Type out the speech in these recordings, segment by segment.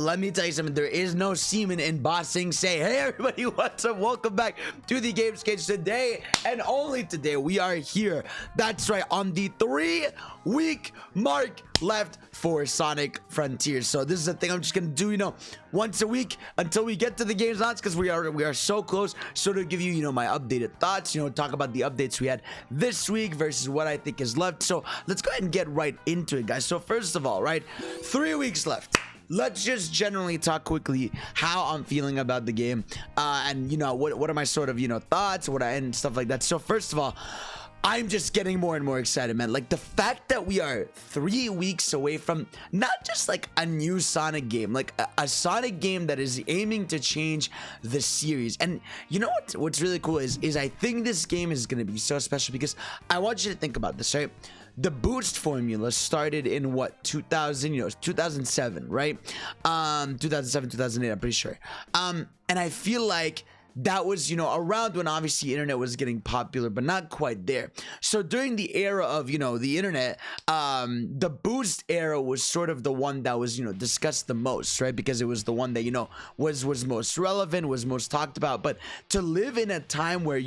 Let me tell you something, there is no semen in Ba Sing Se. Hey everybody, what's up? Welcome back to the Games Cage. Today, and only today, we are here. That's right, on the 3-week mark left for Sonic Frontiers. So this is a thing I'm just gonna do, once a week until we get to the game's launch, because we are so close. So to give you, my updated thoughts, talk about the updates we had this week versus what I think is left. So let's go ahead and get right into it, guys. So first of all, right, 3 weeks left. Let's just generally talk quickly how I'm feeling about the game, and what are my sort of thoughts, and stuff like that. So first of all, I'm just getting more and more excited, man. Like the fact that we are 3 weeks away from not just like a new Sonic game, like a Sonic game that is aiming to change the series. And you know what's really cool is I think this game is gonna be so special, because I want you to think about this, right? The boost formula started in what, 2007, right? 2007, 2008, I'm pretty sure. And I feel like that was around when obviously internet was getting popular, but not quite there. So during the era of the internet, the boost era was sort of the one that was discussed the most, right? Because it was the one that was most relevant, was most talked about. But to live in a time where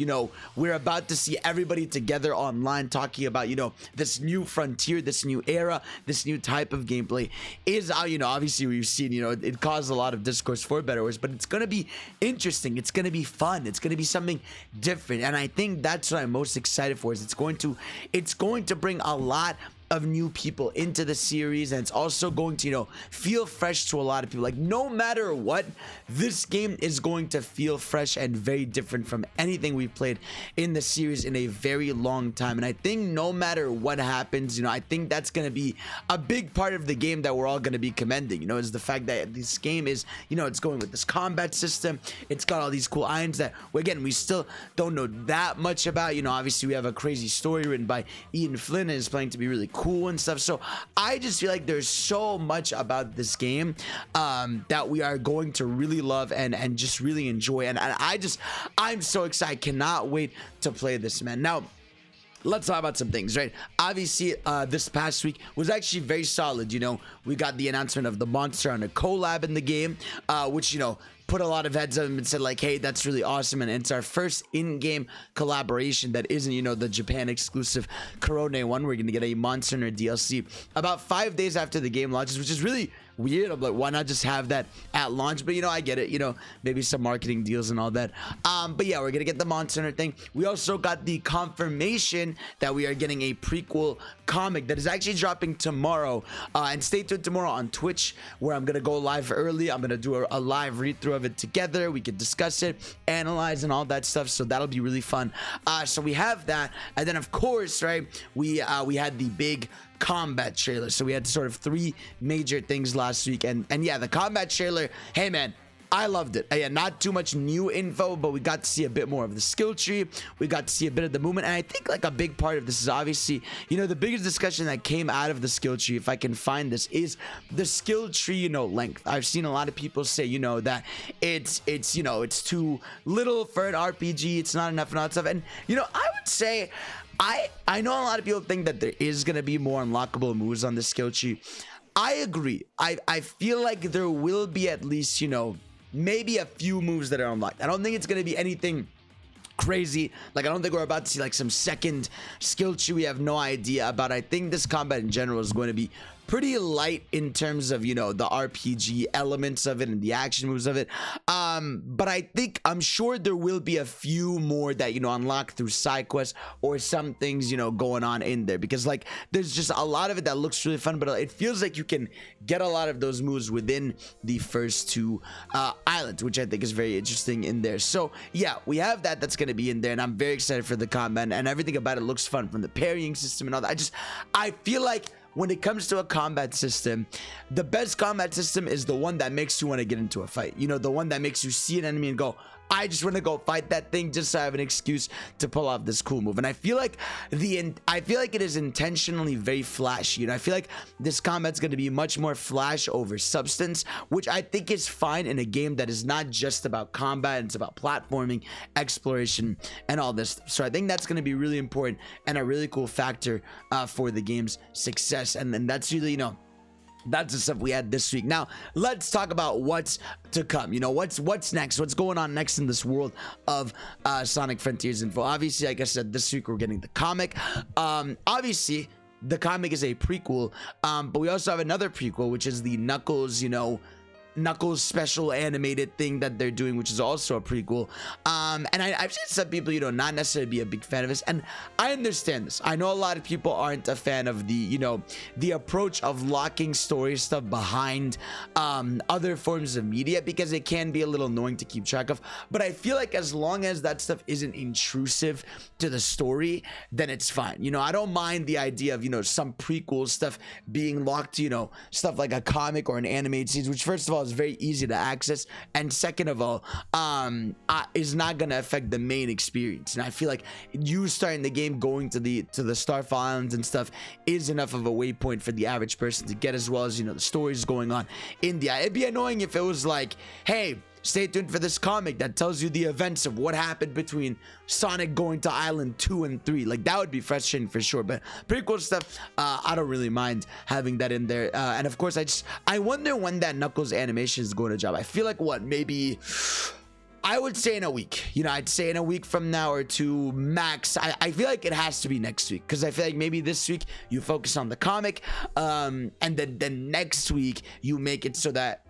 we're about to see everybody together online talking about this new frontier, this new era, this new type of gameplay is obviously we've seen it caused a lot of discourse, for better or worse. But it's gonna be interesting, it's gonna be fun, it's going to be something different, and I think that's what I'm most excited for. Is it's going to bring a lot of new people into the series, and it's also going to feel fresh to a lot of people. Like no matter what, this game is going to feel fresh and very different from anything we've played in the series in a very long time. And I think no matter what happens, I think that's going to be a big part of the game that we're all going to be commending, is the fact that this game is it's going with this combat system. It's got all these cool irons that again we still don't know that much about. Obviously we have a crazy story written by Ian Flynn and is planning to be really cool and stuff. So I just feel like there's so much about this game that we are going to really love and just really enjoy, and I'm so excited. Cannot wait to play this, man. Now let's talk about some things, right? Obviously, this past week was actually very solid. We got the announcement of the Monster Hunter collab in the game, which put a lot of heads up and said like, hey, that's really awesome, and it's our first in-game collaboration that isn't the Japan exclusive Korone one. We're gonna get a Monster Hunter DLC about 5 days after the game launches, which is really weird. I'm like, why not just have that at launch? But I get it, maybe some marketing deals and all that. But yeah, we're gonna get the Monster Hunter thing. We also got the confirmation that we are getting a prequel comic that is actually dropping tomorrow, and stay tuned tomorrow on Twitch, where I'm gonna go live early. I'm gonna do a live read-through of it together. We could discuss it, analyze, and all that stuff, so that'll be really fun. So we have that, and then of course, right, we had the big combat trailer. So we had sort of 3 major things last week, and yeah, the combat trailer, hey man, I loved it. Yeah, not too much new info, but we got to see a bit more of the skill tree. We got to see a bit of the movement, and I think like a big part of this is obviously the biggest discussion that came out of the skill tree, if I can find this, is the skill tree length. I've seen a lot of people say that it's too little for an RPG, it's not enough and all that stuff. And I would say I know a lot of people think that there is going to be more unlockable moves on the skill tree. I agree. I feel like there will be at least maybe a few moves that are unlocked. I don't think it's going to be anything crazy. Like I don't think we're about to see like some second skill tree we have no idea about. I think this combat in general is going to be pretty light in terms of the RPG elements of it and the action moves of it, but I'm sure there will be a few more that unlock through side quests or some things going on in there, because like there's just a lot of it that looks really fun, but it feels like you can get a lot of those moves within the first 2 islands, which I think is very interesting in there. So yeah, we have that's going to be in there, and I'm very excited for the combat, and everything about it looks fun, from the parrying system and all that. I feel like when it comes to a combat system, the best combat system is the one that makes you want to get into a fight. The one that makes you see an enemy and go, I just want to go fight that thing just so I have an excuse to pull off this cool move. And I feel like it is intentionally very flashy. I feel like this combat's going to be much more flash over substance, which I think is fine in a game that is not just about combat. It's about platforming, exploration, and all this stuff. So I think that's going to be really important and a really cool factor for the game's success. And then that's really, that's the stuff we had this week. Now let's talk about what's to come. You know, what's next, what's going on next in this world of Sonic Frontiers info. Obviously, like I said, this week we're getting the comic. Obviously the comic is a prequel, but we also have another prequel, which is the Knuckles, you know, Knuckles special animated thing that they're doing, which is also a prequel. And I've seen some people, you know, not necessarily be a big fan of this, and I understand this. I know a lot of people aren't a fan of the, you know, the approach of locking story stuff behind other forms of media, because it can be a little annoying to keep track of. But I feel like as long as that stuff isn't intrusive to the story, then it's fine. You know, I don't mind the idea of, you know, some prequel stuff being locked to, you know, stuff like a comic or an animated series, which first of all is very easy to access, and second of all is not gonna affect the main experience. And I feel like you starting the game going to the Starfall Islands and stuff is enough of a waypoint for the average person to get, as well as, you know, the stories going on in the it'd be annoying if it was like, hey, stay tuned for this comic that tells you the events of what happened between Sonic going to Island 2 and 3. Like, that would be frustrating for sure. But prequel stuff, I don't really mind having that in there. And of course, I wonder when that Knuckles animation is going to drop. I feel like, what, maybe, I would say in a week. You know, I'd say in a week from now or two max. I feel like it has to be next week, because I feel like maybe this week you focus on the comic, and then next week you make it so that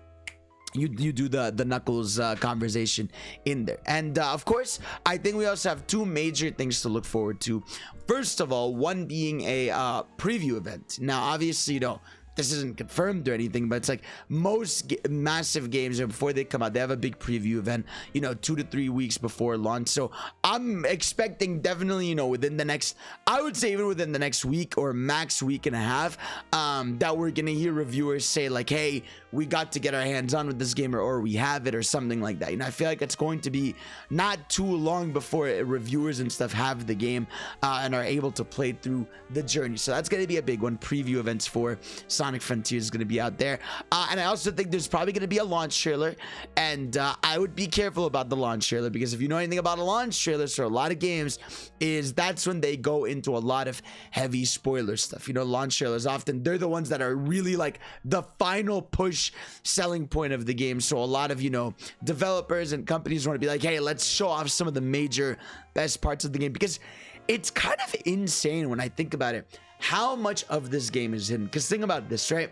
you do the Knuckles conversation in there. And of course, I think we also have two major things to look forward to. First of all, one being a preview event. Now obviously, you know, this isn't confirmed or anything, but it's like most massive games, before they come out, they have a big preview event, you know, 2 to 3 weeks before launch. So I'm expecting definitely, you know, within the next, I would say even within the next week or max week and a half, that we're gonna hear reviewers say like, hey, we got to get our hands on with this game, or we have it, or something like that. You know, I feel like it's going to be not too long before reviewers and stuff have the game and are able to play through the journey. So that's gonna be a big one. Preview events for Sonic Frontiers is going to be out there, and I also think there's probably going to be a launch trailer, and I would be careful about the launch trailer, because if you know anything about a launch trailer for a lot of games, is that's when they go into a lot of heavy spoiler stuff. You know, launch trailers often, they're the ones that are really like the final push selling point of the game. So a lot of, you know, developers and companies want to be like, hey, let's show off some of the major best parts of the game, because it's kind of insane when I think about it how much of this game is hidden. Because think about this, right?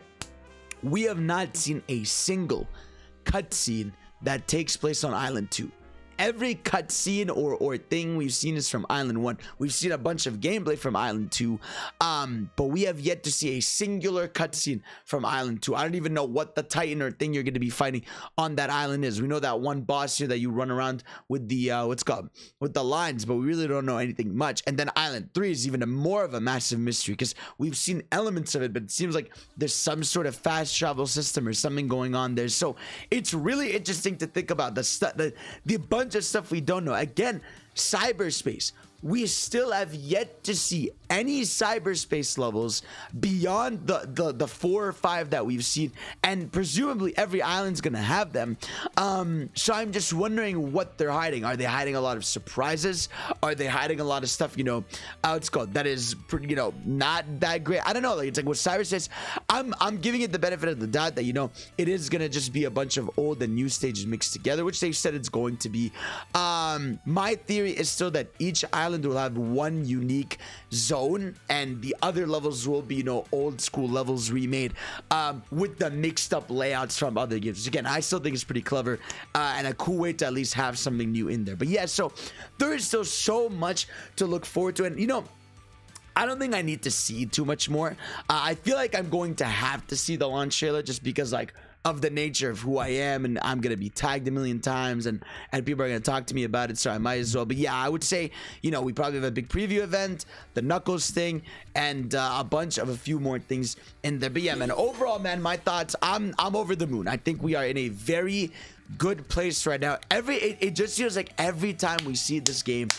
We have not seen a single cutscene that takes place on Island 2. Every cutscene or thing we've seen is from Island 1. We've seen a bunch of gameplay from Island 2, but we have yet to see a singular cutscene from Island 2. I don't even know what the Titan or thing you're going to be fighting on that island is. We know that one boss here that you run around with the what's called with the lines, but we really don't know anything much. And then Island 3 is even more of a massive mystery, because we've seen elements of it, but it seems like there's some sort of fast travel system or something going on there. So it's really interesting to think about the bunch of stuff we don't know. Again, cyberspace. We still have yet to see any cyberspace levels beyond the 4 or 5 that we've seen, and presumably every island's gonna have them. So I'm just wondering what they're hiding. Are they hiding a lot of surprises? Are they hiding a lot of stuff, you know, it's called, that is, you know, not that great? I don't know. Like, it's like with cyberspace, I'm giving it the benefit of the doubt that, you know, it is gonna just be a bunch of old and new stages mixed together, which they've said it's going to be. My theory is still that each island will have one unique zone, and the other levels will be, you know, old school levels remade with the mixed up layouts from other games. Again, I still think it's pretty clever and a cool way to at least have something new in there. But yeah, so there is still so much to look forward to, and you know, I don't think I need to see too much more. I feel like I'm going to have to see the launch trailer, just because, like, of the nature of who I am, and I'm gonna be tagged a million times, and people are gonna talk to me about it, so I might as well. But yeah, I would say, you know, we probably have a big preview event, the Knuckles thing, and a few more things in there. But yeah, man, overall, man, my thoughts, I'm over the moon. I think we are in a very good place right now. It just feels like every time we see this game,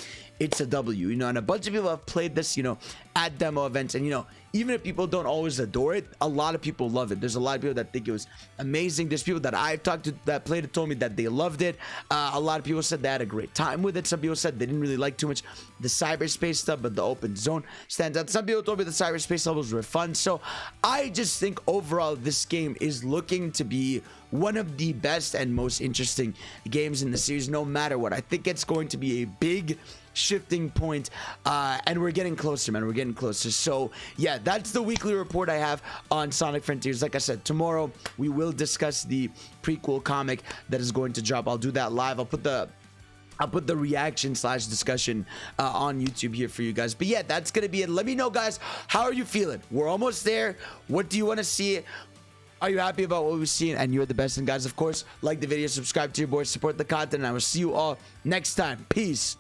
it's a W, you know, and a bunch of people have played this, you know, at demo events. And you know, even if people don't always adore it, a lot of people love it. There's a lot of people that think it was amazing. There's people that I've talked to that played it told me that they loved it. A lot of people said they had a great time with it. Some people said they didn't really like too much the cyberspace stuff, but the open zone stands out. Some people told me the cyberspace levels were fun. So I just think overall this game is looking to be one of the best and most interesting games in the series, no matter what. I think it's going to be a big shifting point, and we're getting closer, man. We're getting closer. So yeah, that's the weekly report I have on Sonic Frontiers. Like I said, tomorrow we will discuss the prequel comic that is going to drop. I'll do that live. I'll put the reaction slash discussion on YouTube here for you guys. But yeah, that's gonna be it. Let me know, guys, how are you feeling? We're almost there. What do you want to see? Are you happy about what we've seen? And you're the best. And guys, of course, like the video, subscribe to your boys, support the content, and I will see you all next time. Peace.